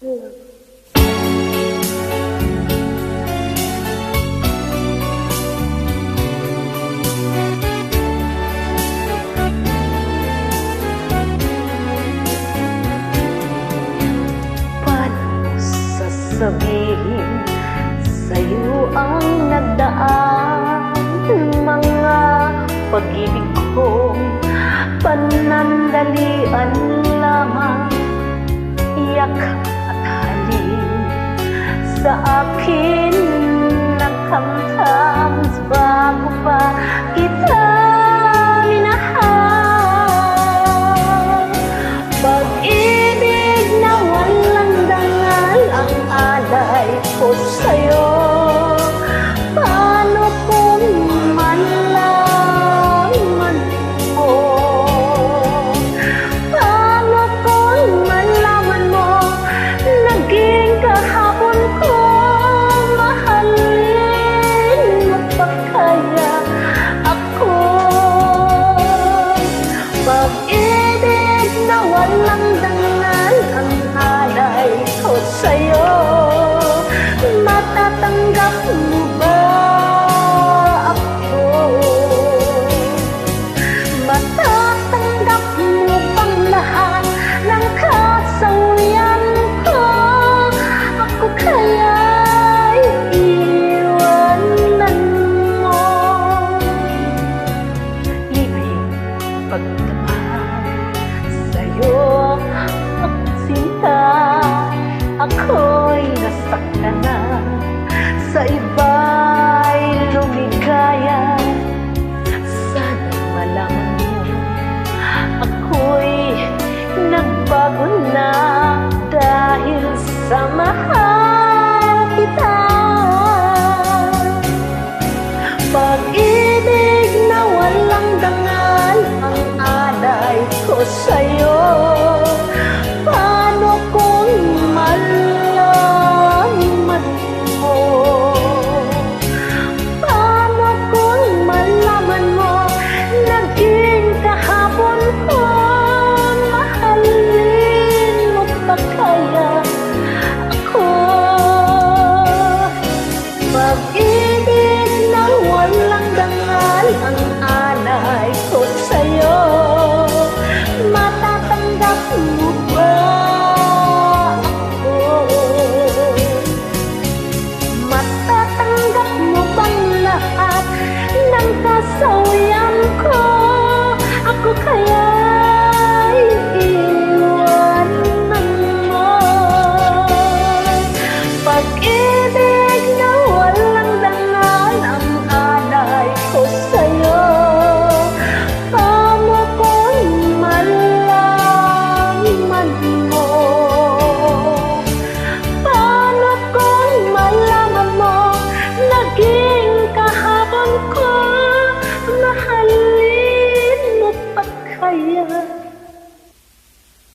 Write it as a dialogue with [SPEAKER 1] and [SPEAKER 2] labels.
[SPEAKER 1] Paano sasabihin sa'yo ang nagdaan? Mga pag-ibig kong panandalian lamang, yakap at halik sa akin nagkamtam bago pa kita minahal. Pag-ibig na walang dangal ang alay ko sa'yo. Paano kung malaman mo? Paano kung malaman mo? Naging kahapon ko mahalin mo pa kaya ako? Pag-ibig na walang dangal ang alay ko sa'yo.